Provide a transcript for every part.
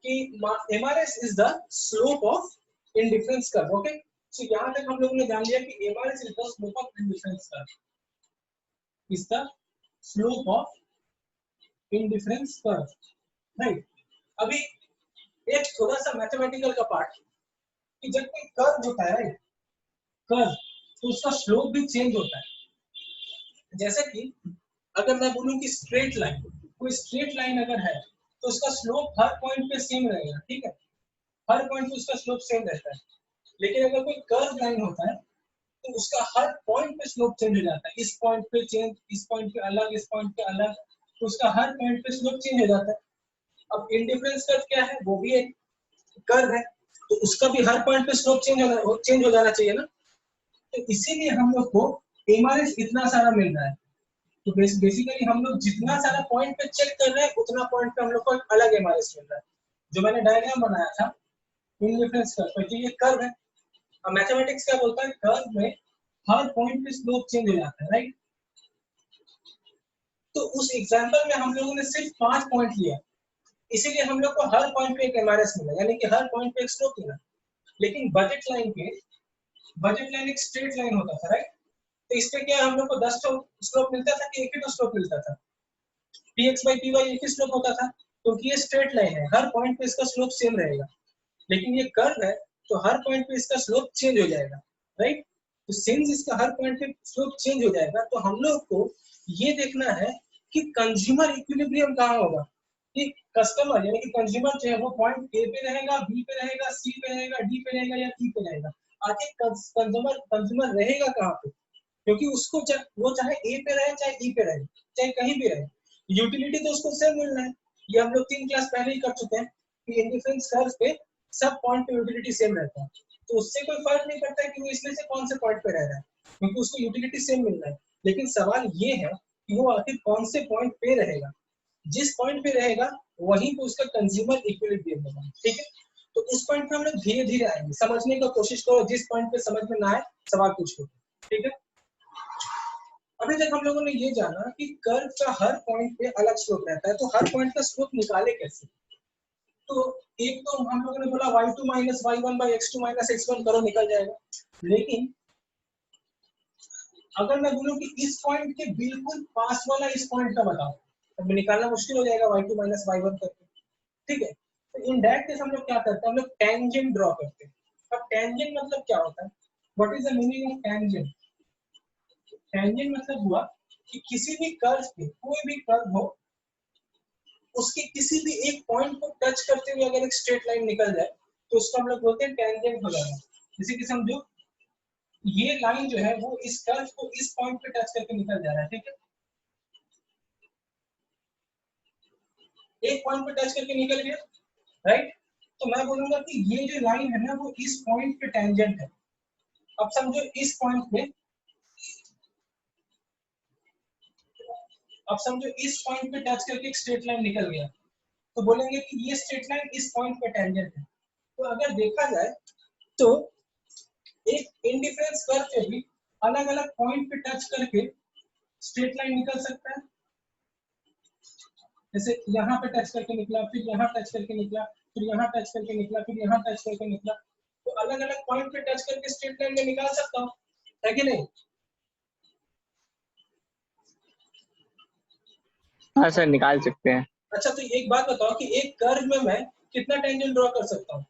कि MRS is the slope of indifference curve. Okay, so यहां तक हम लोगों ने जान लिया कि MRS is the slope of indifference curve, is the slope of indifference curve, right. अभी एक थोड़ा सा मैथमेटिकल का पार्ट, कि जब कोई कर्व होता है, राइट, कर्व, तो उसका स्लोप भी चेंज होता है। जैसे कि अगर मैं बोलूं कि स्ट्रेट लाइन, कोई स्ट्रेट लाइन अगर है तो उसका स्लोप हर पॉइंट पे सेम रहेगा, ठीक है, हर पॉइंट पे उसका स्लोप सेम रहता है। लेकिन अगर कोई कर्व लाइन होता है तो उसका हर पॉइंट पे स्लोप चेंज हो जाता है, इस पॉइंट पे चेंज, इस पॉइंट पे अलग, इस पॉइंट पे अलग, तो उसका हर पॉइंट पे स्लोप चेंज हो जाता है। अब इंडिफरेंस कर्व क्या है, वो भी एक कर्व है, तो उसका भी हर पॉइंट पे स्लोप चेंज हो जाना चाहिए ना। तो इसीलिए हम लोग को MRS इतना सारा मिल रहा है। तो बेसिकली हम लोग जितना सारा पॉइंट पे चेक कर रहे हैं उतना पॉइंट पे हम लोग को अलग MRS मिल रहा है। जो मैंने डायग्राम बनाया था इंडिफरेंस कर्व, तो ये कर्व है। अब मैथमेटिक्स क्या बोलता है, कर्व में हर पॉइंट पे स्लोप चेंज हो जाता है, राइट। तो उस एग्जांपल में हम लोगों ने सिर्फ 5 पॉइंट लिया, इसीलिए हम लोग को हर पॉइंट पे एक MRS मिला, यानी कि हर पॉइंट पे एक स्लोप मिला। लेकिन बजट लाइन एक स्ट्रेट लाइन होता था, राइट। तो इस पे क्या हम लोग को 10 स्लोप मिलता था कि एक ही तो स्लोप मिलता था, px/py एक ही स्लोप होता था, क्योंकि ये स्ट्रेट लाइन है, हर पॉइंट पे इसका स्लोप सेम रहेगा। लेकिन ये कर्व है तो हर पॉइंट पे इसका स्लोप चेंज हो जाएगा, राइट। तो सिंस इसका हर पॉइंट पे स्लोप चेंज हो जाएगा, तो हम लोग को ये देखना है कि कंज्यूमर इक्विलिब्रियम कहाँ होगा, कि कस्टमर यानी कि कंज्यूमर जो है वो पॉइंट ए पे रहेगा, बी पे रहेगा, सी पे रहेगा, डी पे रहेगा या ई पे रहेगा। आखिर कंज्यूमर रहेगा कहाँ पे, क्योंकि उसको वो चाहे ए पे रहे चाहे ई पे रहे चाहे कहीं भी रहे, यूटिलिटी तो उसको सेम मिलना है। ये हम लोग 3 क्लास पहले ही कर चुके हैं कि इंडिफरेंस कर्व पे सब पॉइंट पे यूटिलिटी सेम रहता है, तो उससे कोई फर्क नहीं पड़ता है कि वो इसमें से कौन से पॉइंट पे रह रहा है, क्योंकि उसको यूटिलिटी सेम मिलना है। लेकिन सवाल ये है कि वो आखिर कौन से पॉइंट पे रहेगा, जिस पॉइंट पे रहेगा वहीं पे उसका कंज्यूमर इक्विलिब्रियम होगा, ठीक है। तो उस पॉइंट पे हम लोग धीरे धीरे आएंगे, समझने का कोशिश करो, जिस पॉइंट पे समझ में ना आए सवाल पूछो, ठीक है। अभी तक हम लोगों ने ये जाना कि कर्व का हर पॉइंट पे अलग स्लोप रहता है, तो हर पॉइंट का स्लोप निकाले कैसे। तो एक तो हम लोगों ने बोला y2 minus y1 by x2 minus x1 करो, निकल जाएगा। लेकिन अगर मैं बोलूं कि इस पॉइंट के बिल्कुल पास वाला इस पॉइंट का बताओ, तो निकालना मुश्किल हो जाएगा y2 माइनस y1 करके, ठीक है। तो इन दैट केस हम लोग क्या करते हैं, हम लोग टेंजेंट ड्रॉ करते हैं। अब टेंजेंट मतलब क्या होता है, what is the meaning of tangent. Tangent मतलब हुआ कि किसी भी कर्व पे, कोई भी कर्व हो, उसके किसी भी एक पॉइंट को टच करते हुए अगर एक स्ट्रेट लाइन निकल जाए तो उसको हम लोग बोलते हैं टेंजेंट हो जाना। जैसे कि समझो ये लाइन जो है वो इस कर्व को इस पॉइंट पे टच करके निकल जा रहा है, ठीक है, एक पॉइंट पे टच करके निकल गया, राइट। तो मैं बोलूंगा कि ये जो लाइन है ना वो इस पॉइंट पे टेंजेंट है। अब समझो इस पॉइंट पे, अब समझो इस पॉइंट पे टच करके एक स्ट्रेट लाइन निकल गया, तो बोलेंगे कि ये स्ट्रेट लाइन इस पॉइंट पे टेंजेंट है। तो अगर देखा जाए तो एक इंडिफरेंस कर्व पे भी अलग अलग पॉइंट पे टच करके स्ट्रेट लाइन निकल सकता है, जैसे यहाँ पे टच करके निकला, फिर यहाँ टच करके निकला, फिर यहाँ टच करके निकला, फिर यहाँ टच करके निकला। तो अलग अलग पॉइंट पे टच करके स्ट्रेट लाइन में निकाल सकता हूँ, है कि नहीं। हाँ सर, निकाल सकते हैं। अच्छा, तो एक बात बताओ कि एक कर्व में मैं कितना टेंजेंट ड्रॉ कर सकता हूँ।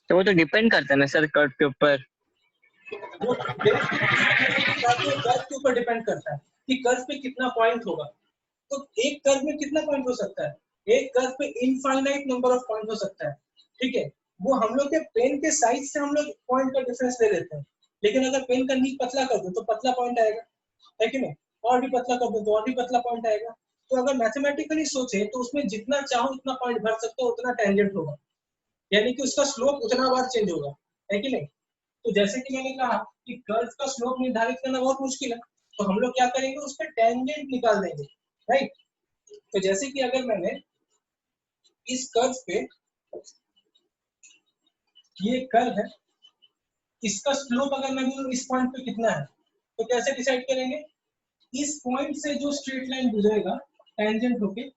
तो वो तो डिपेंड करता है ना सर कर्व के ऊपर। वो कर्व के ऊपर डिपेंड करता है कि कर्व पे कितना पॉइंट होगा। तो एक कर्व में कितना पॉइंट हो सकता है, एक कर्व पे इनफाइनाइट नंबर ऑफ पॉइंट हो सकता है, ठीक है। वो हम लोग के पेन के साइज से हम लोग पॉइंट का डिफरेंस ले लेते हैं। लेकिन अगर पेन का नीक पतला कर दो तो पतला पॉइंट आएगा, है कि नहीं, और भी पतला कर दो तो और भी पतला पॉइंट आएगा। तो अगर मैथमेटिकली सोचे तो उसमें जितना चाहो उतना पॉइंट भर सकते हो, उतना टेंजेंट होगा, यानी कि उसका स्लोप उतना बार चेंज होगा, है कि नहीं। तो जैसे कि मैंने कहा कि कर्व का स्लोप निर्धारित करना बहुत मुश्किल है, तो हम लोग क्या करेंगे, उस पर टेंजेंट निकाल देंगे, राइट। तो जैसे कि अगर मैंने इस कर्व पे, ये कर्व है, इसका स्लोप अगर मैं बोलूं इस पॉइंट पे कितना है, तो कैसे डिसाइड करेंगे, इस पॉइंट से जो स्ट्रेट लाइन गुजरेगा टेंजेंट होके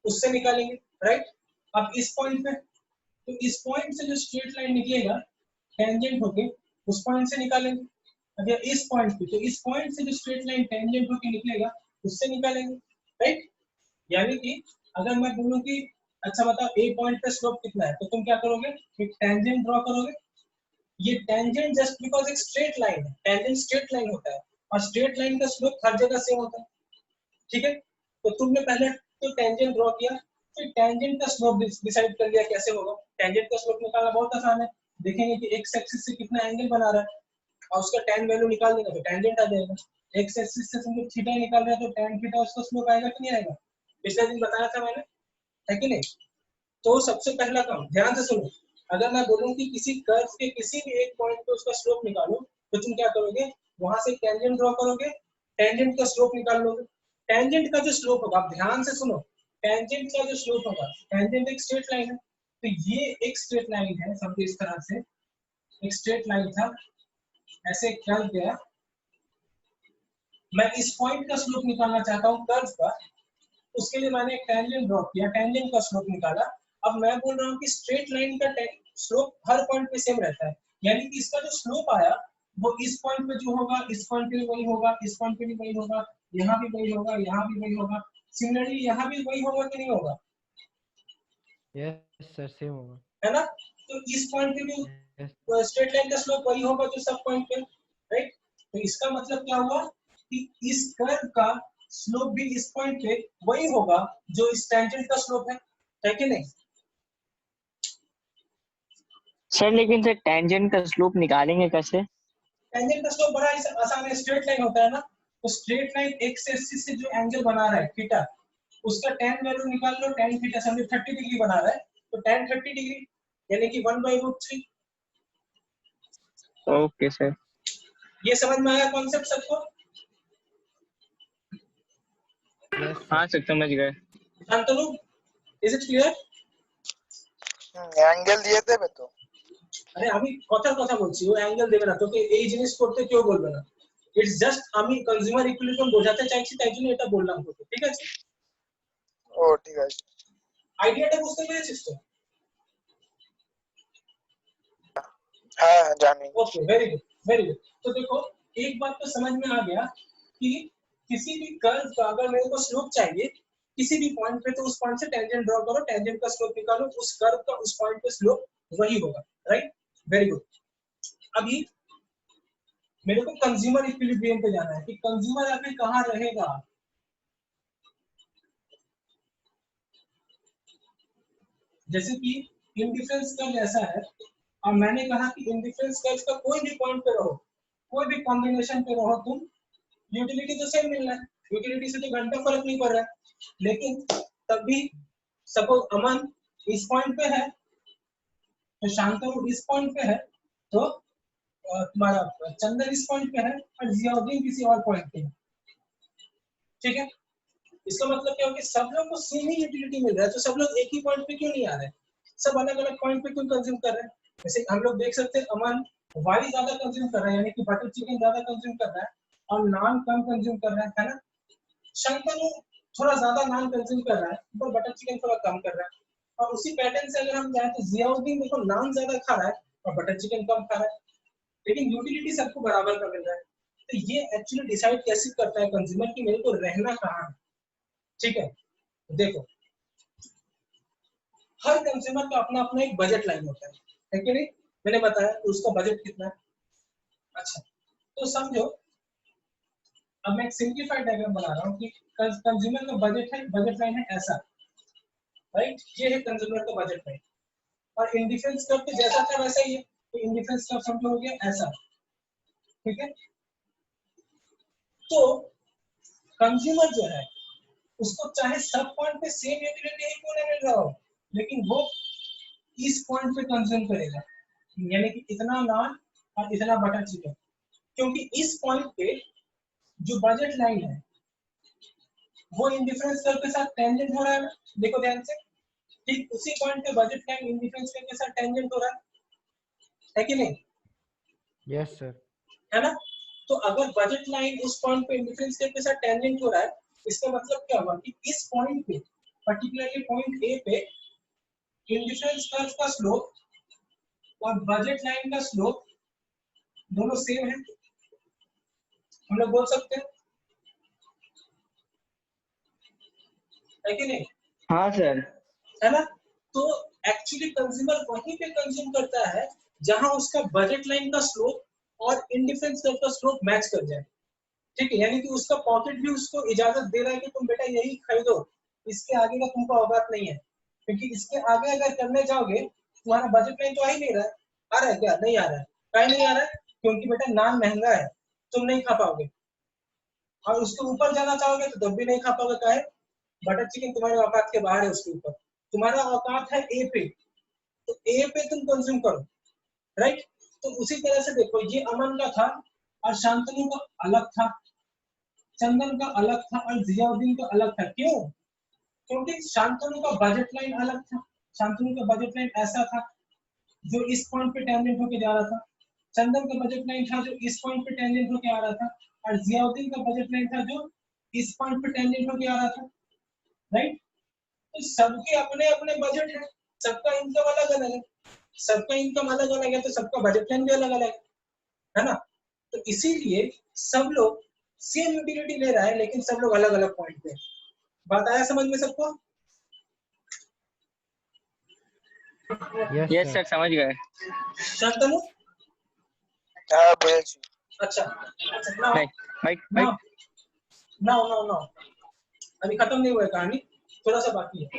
उससे निकालेंगे, राइट। अब इस पॉइंट पे, तो इस पॉइंट से जो स्ट्रेट लाइन निकलेगा टेंजेंट होके उस पॉइंट से निकालेंगे। अब या इस पॉइंट पे, तो इस पॉइंट से जो स्ट्रेट लाइन टेंजेंट होके निकलेगा उससे निकालेंगे, राइट। यानी कि अगर मैं बोलूं कि अच्छा बताओ ए पॉइंट पे स्लोप कितना है, तो तुम क्या करोगे, एक टेंजेंट ड्रॉ करोगे। ये टेंजेंट जस्ट बिकॉज एक स्ट्रेट लाइन है, टेंजेंट स्ट्रेट लाइन होता है और स्ट्रेट लाइन का स्लोप हर जगह सेम होता है, ठीक है। तो तुमने पहले तो टेंजेंट ड्रॉ किया, फिर टेंजेंट का स्लोप डिसाइड कर लिया कैसे होगा। टेंजेंट का स्लोप निकालना बहुत आसान है, देखेंगे कि एक्स एक्सिस से कितना एंगल बना रहा है और उसका tan वैल्यू निकाल देगा तो टेंजेंट आ जाएगा। एक्स एक्सिस से तुम थीटा निकाल रहे हो तो tan थीटा उसका स्लोप आएगा कि नहीं आएगा, पिछले दिन बताया था मैंने, है कि नहीं। तो सबसे पहला काम ध्यान से सुनो, अगर मैं बोलूं कि किसी कर्व के किसी भी एक पॉइंट पे उसका स्लोप निकालो, तो तुम क्या करोगे, वहां से टेंजेंट ड्रॉ करोगे, टेंजेंट का स्लोप निकाल लोगे। टेंजेंट का जो स्लोप होगा, आप ध्यान से सुनो, टेंजेंट का जो स्लोप होगा, टेंजेंट एक स्ट्रेट लाइन है, तो ये एक स्ट्रेट लाइन है, समझो इस तरह से एक स्ट्रेट लाइन था, ऐसे कर्व गया, मैं इस पॉइंट का स्लोप निकालना चाहता हूँ कर्व का, उसके लिए मैंने एक टेंजेंट ड्रॉ किया, टेंजेंट का स्लोप निकाला। अब मैं बोल रहा हूँ कि स्ट्रेट लाइन का स्लोप हर पॉइंट पे सेम रहता है, यानी कि इसका जो स्लोप आया वो इस पॉइंट पे जो होगा, इस पॉइंट पे भी वही होगा, इस पॉइंट पे भी वही होगा, यहाँ भी वही होगा, यहाँ भी वही होगा, सिमिलरली यहाँ भी वही होगा कि नहीं होगा, यस सर सेम होगा, है ना। तो इस पॉइंट पे भी यस स्ट्रेट लाइन का स्लोप वही होगा जो सब पॉइंट पे, राइट। तो इसका मतलब क्या हुआ कि इस कर्व का स्लोप भी इस पॉइंट पे वही होगा जो इस टेंजेंट का स्लोप है कि नहीं। सर लेकिन सर टेंजेंट का स्लोप निकालेंगे कैसे? टेंजेंट का स्लोप बड़ा आसान है, स्ट्रेट लाइन होता है ना, तो स्ट्रेट लाइन एक्स एक्सिस से जो एंगल बना रहा है थीटा, उसका tan वैल्यू निकाल लो, tan थीटा समझो 30 डिग्री बना रहा है, तो tan 30 डिग्री यानी कि 1/√3। Okay sir. ये समझ में आया कॉन्सेप्ट सबको, यस हाँ सर सर समझ गए। Shantanu, is it clear. Angle দিয়ে দেবে তো? আরে আমি কথার কথা বলছি, ও অ্যাঙ্গেল দেবে না তোকে, এই জিনিস করতে কেউ বলবে না, ইটস জাস্ট আমি কনজিউমার ইকুইলিব্রিয়াম বোঝাতে চাইছি তাই জন্য এটা বললাম তোকে, ঠিক আছে। ও ঠিক আছে। আইডিয়াটা বুঝতে পেরেছিস তো? হ্যাঁ জানি। Okay very good very good. तो देखो एक बात तो समझ में आ गया कि किसी भी कर्व का अगर मेरे को स्लोप चाहिए किसी भी पॉइंट पे, तो उस पॉइंट से टेंजेंट ड्रॉ करो, टेंजेंट का स्लोप निकालो, उस कर्व का उस पॉइंट पे स्लोप वही होगा, राइट। Very good. अभी मेरे को कंज्यूमर इक्विलिब्रियम पे जाना है कि कंज्यूमर आखिर कहाँ रहेगा। जैसे कि इंडिफरेंस कर्व ऐसा है और मैंने कहा कि इंडिफरेंस कर्व का कोई भी पॉइंट पे रहो, कोई भी कॉम्बिनेशन पे रहो तुम, यूटिलिटी तो सेम मिल रहा है, यूटिलिटी से तो घंटा फर्क नहीं पड़ रहा है, लेकिन तब भी सपोज अमन इस पॉइंट पे है तो शांतनु इस पॉइंट पे है, तो तुम्हारा चंदन इस पॉइंट पे है और जियाउद्दीन किसी और पॉइंट पे है, ठीक है। इसका मतलब क्या हो कि सब लोग को सेम ही यूटिलिटी मिल रहा है, तो सब लोग एक ही पॉइंट पे क्यों नहीं आ रहे हैं, सब अलग अलग पॉइंट पे क्यों कंज्यूम कर रहे हैं। जैसे हम लोग देख सकते हैं अमन वाई ज्यादा कंज्यूम कर रहा है, यानी कि बटर चिकन ज्यादा कंज्यूम कर रहा है और नान कम कंज्यूम कर रहा है ना। शंतनु थोड़ा ज्यादा नान कंज्यूम कर रहा है पर बटर चिकन थोड़ा कम कर रहा है, और उसी पैटर्न से अगर हम जाए तो जियाउद्दीन देखो नान ज्यादा खा रहा है और बटर चिकन कम खा रहा है, लेकिन यूटिलिटी सबको बराबर का मिल रहा है। तो ये एक्चुअली डिसाइड कैसे करता है कंज्यूमर की मेरे को रहना कहाँ है, ठीक है। देखो हर कंज्यूमर का अपना अपना एक बजट लाइन होता है कि नहीं, मैंने बताया तो उसका बजट कितना है। अच्छा तो समझो अब मैं एक सिंपलीफाइड डायग्राम बना रहा हूँ कि कंज्यूमर का बजट है, बजट लाइन है ऐसा, राइट, ये है कंज्यूमर का बजट लाइन, और इंडिफरेंस कर्व तो जैसा था वैसा ही है, तो इंडिफरेंस कर्व समझो हो गया ऐसा, ठीक है। तो कंज्यूमर जो है उसको चाहे सब पॉइंट पे सेम यूटिलिटी ही क्यों नहीं मिल रहा हो, लेकिन वो इस पॉइंट पे कंज्यूम करेगा, यानी कि इतना नान और इतना बटर चिकन, क्योंकि इस पॉइंट पे जो बजट लाइन है वो इंडिफरेंस कर्व के साथ टेंजेंट हो रहा है, देखो ध्यान से, ठीक उसी पॉइंट पे बजट लाइन इंडिफरेंस कर्व के साथ टेंजेंट हो रहा है कि नहीं, यस सर है ना। तो अगर बजट लाइन उस पॉइंट पे इंडिफरेंस कर्व के साथ टेंजेंट हो रहा है, इसका मतलब क्या हुआ कि इस पॉइंट पे पर्टिकुलरली पॉइंट ए पे इंडिफरेंस कर्व का स्लोप और बजट लाइन का स्लोप दोनों सेम है, हम लोग बोल सकते हैं, है कि नहीं? हाँ सर। है ना? तो एक्चुअली कंज्यूमर वहीं पे कंज्यूम करता है जहां उसका बजट लाइन का स्लोप और इंडिफरेंस कर्व का स्लोप मैच कर जाए, ठीक है? यानी कि उसका पॉकेट भी उसको इजाजत दे रहा है कि तुम बेटा यही खरीदो, इसके आगे का तुमको औकात नहीं है, क्योंकि इसके आगे अगर करने जाओगे तुम्हारा बजट लाइन तो आ ही नहीं रहा है। आ रहा है क्या? नहीं आ रहा है। काहे नहीं आ रहा है? क्योंकि बेटा नान महंगा है, तुम नहीं खा पाओगे, और उसके ऊपर जाना चाहोगे तो तब भी नहीं खा पाओगे। काहे? बटर चिकन तुम्हारे औकात के बाहर है, उसके ऊपर तुम्हारा औकात है ए पे, तो ए पे तुम कंज्यूम करो, राइट? तो उसी तरह से देखो, ये अमन का था और शांतनु का अलग था, चंदन का अलग था और जियाउद्दीन का अलग था। क्यों? क्योंकि शांतनु का बजट लाइन अलग था। शांतनु का बजट लाइन ऐसा था जो इस पॉइंट पे टेंजेंट होके जा रहा था, चंदन का बजट लाइन था जो इस पॉइंट पे टेंजेंट होके आ रहा था, और जियाउद्दीन का बजट लाइन था जो इस पॉइंट पे टेंजेंट होके आ रहा था, राइट? तो सबके अपने अपने बजट है, सबका इनकम अलग अलग है, सबका इनकम अलग अलग है, तो सबका बजट लाइन भी अलग अलग है ना? तो इसीलिए सब लोग सेम यूटिलिटी ले रहा है, लेकिन सब लोग अलग अलग पॉइंट पे। बात आया समझ में सबको? Yes yes sir. सर, समझ गए। शांतनु? हाँ बोले जी। अच्छा अच्छा, नाउ नहीं, भाई भाई। नाउ नाउ नाउ नाउ अभी खत्म नहीं हुआ है कहानी, थोड़ा सा बाकी है।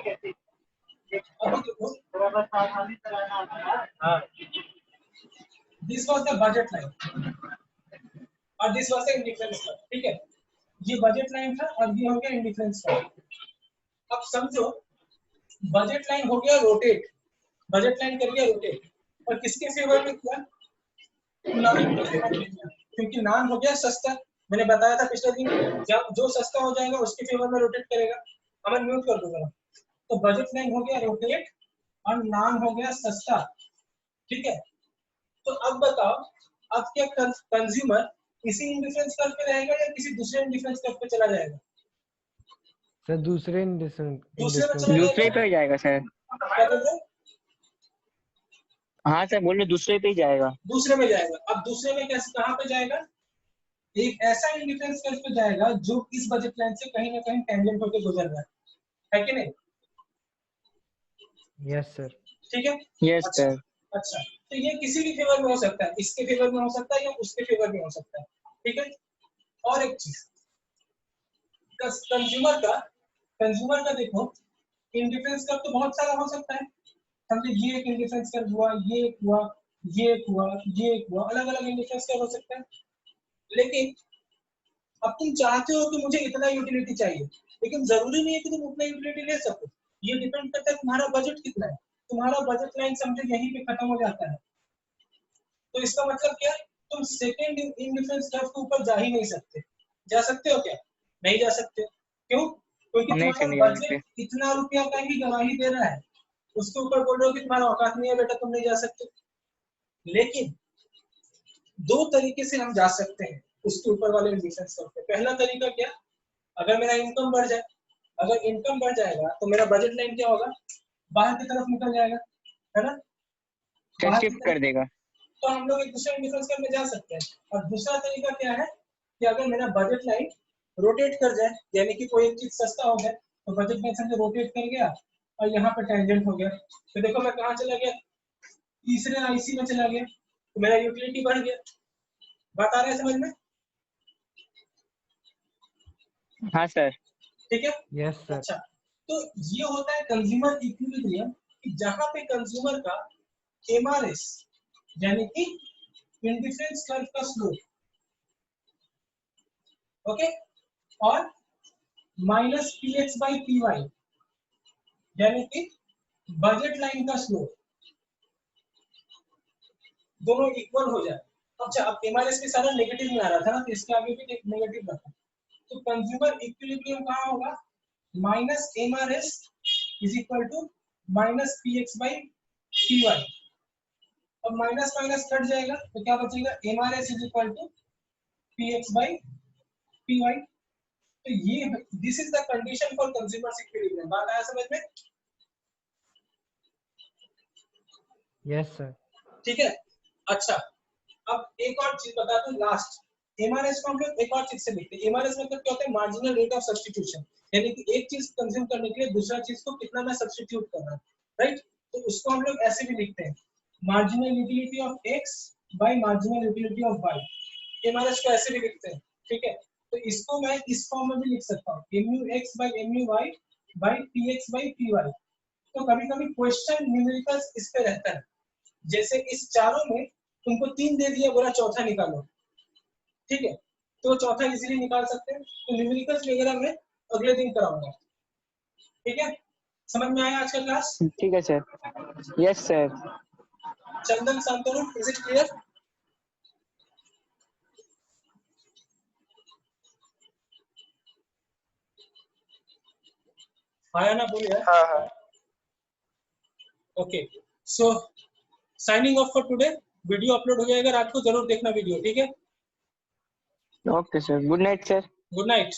अभी देखो, हाँ, this was the budget line और this was the indifference curve, ठीक है? ये बजट लाइन था और ये हो गया इंडिफरेंस कर्व। अब समझो, बजट लाइन हो गया रोटेट, बजट लाइन कर गया रोटेट, और किसके फेवर में किया? नान के फेवर में किया, क्योंकि नान हो गया सस्ता। मैंने बताया था पिछले दिन, जब जो सस्ता हो जाएगा उसके फेवर में रोटेट करेगा। अमन म्यूट कर दो जरा। तो बजट लाइन हो गया रोटेट और नान हो गया सस्ता, ठीक है? तो अब बताओ, अब क्या कंज्यूमर इसी इंडिफरेंस कर्व पे रहेगा या किसी दूसरे इंडिफरेंस कर्व पे चला जाएगा? सर दूसरे दूसरे में चला दूसरे जाएगा। पे ही जाएगा सर। क्या बोल रहे हो? हाँ सर, बोल रहे दूसरे पे ही जाएगा। दूसरे में जाएगा। अब दूसरे में कैसे, कहाँ पे जाएगा? एक ऐसा इंडिफरेंस कर्व पे जाएगा जो इस बजट लाइन से कहीं ना कहीं टेंजेंट होकर गुजर रहा है कि नहीं? Yes sir. ठीक है? यस अच्छा सर। अच्छा, तो ये किसी भी फेवर में हो सकता है, इसके फेवर में हो सकता है या उसके फेवर में हो सकता है, ठीक है? और एक चीज, कंज्यूमर का देखो, इंडिफरेंस कर्व तो बहुत सारा हो सकता है। समझे, ये एक इंडिफरेंस कर्व हुआ, ये एक हुआ, ये एक हुआ, ये एक हुआ, अलग अलग इंडिफरेंस कर्व हो सकता है। लेकिन अब तुम चाहते हो कि मुझे इतना यूटिलिटी चाहिए, लेकिन जरूरी नहीं है कि तुम उतना यूटिलिटी ले सको। ये डिपेंड करता है तुम्हारा बजट कितना है। तुम्हारा बजट लाइन समझो यहीं पे खत्म हो जाता है, तो इसका मतलब क्या? तुम सेकेंड इंडिफरेंस कर्व के ऊपर जा ही नहीं सकते। जा सकते हो क्या? नहीं जा सकते। क्यों? क्योंकि नहीं सर, तुम्हारा नहीं जा सकते। बजट इतना रुपया का ही गवाही दे रहा है, उसके ऊपर बोल रहे हो कि तुम्हारा औकात नहीं है बेटा, तुम नहीं जा सकते। लेकिन दो तरीके से हम जा सकते हैं उसके ऊपर वाले इंडिफरेंस कर्व पे। पहला तरीका क्या? अगर मेरा इनकम बढ़ जाए, अगर इनकम बढ़ जाएगा तो मेरा बजट लाइन क्या होगा? बाहर की तरफ निकल जाएगा, है ना? सर बाहर की शिफ्ट कर तरफ, देगा। तो हम लोग एक दूसरे इंडिफरेंस कर्व में जा सकते हैं। और दूसरा तरीका क्या है कि अगर मेरा बजट लाइन रोटेट कर जाए, यानी कि कोई एक चीज सस्ता हो गया तो बजट लाइन समझे रोटेट कर गया और यहाँ पे टेंजेंट हो गया, तो देखो मैं कहाँ चला गया? तीसरे आईसी में चला गया, तो मेरा यूटिलिटी बढ़ गया। बात आ रहा है समझ में? हाँ सर। ठीक है? Yes sir. अच्छा, तो ये होता है कंज्यूमर इक्विलिब्रियम, कि जहां पे कंज्यूमर का एमआरएस यानी कि इंडिफरेंस कर्व का स्लोप, ओके, और माइनस पीएक्स बाई पीवाई यानी कि बजट लाइन का स्लोप, दोनों इक्वल हो जाए। अच्छा, अब एमआरएस के सारा नेगेटिव में आ रहा था ना, तो इसके आगे भी नेगेटिव रखा, तो कंज्यूमर इक्विलिब्रियम कहाँ होगा? Minus MRS is equal to minus PX by PY. अब माइनस माइनस कट जाएगा तो क्या बचेगा? MRS is equal to PX by PY. तो ये this is the condition for consumer's equilibrium. बात आया समझ में? Yes sir. ठीक है। अच्छा, अब एक और चीज बता दूं लास्ट। एमआरएस को हम लोग एक और चीज से लिखते हैं। एमआरएस मतलब क्या होता है? मार्जिनल रेट ऑफ सब्स्टिट्यूशन, यानी कि एक चीज कंज्यूम करने के लिए दूसरा चीज को कितना मैं सब्स्टिट्यूट कर रहा हूं, राइट? तो उसको हम लोग ऐसे भी लिखते हैं, marginal utility of X by marginal utility of Y. MRS को ऐसे भी लिखते हैं, ठीक है? तो इसको मैं इस फॉर्म में भी लिख सकता हूँ, mu(x by mu(y) by px by py। तो कभी कभी क्वेश्चन न्यूमेरिकल्स इस पे रहता है, जैसे इस चारों में तुमको 3 दे दिया, बोला चौथा निकालो, ठीक है? तो चौथा इजीली निकाल सकते हैं। तो न्यूमेरिकल्स वगैरह मैं अगले दिन कराऊंगा, ठीक है? समझ में आया आज का क्लास? ठीक है sir. Yes sir. Chandan, Shantanu, is it clear? आया ना? बोलिए। हाँ हाँ okay, so signing off for today. Video upload हो जाएगा रात को, जरूर देखना वीडियो, ठीक है? Okay sir, good night sir. Good night.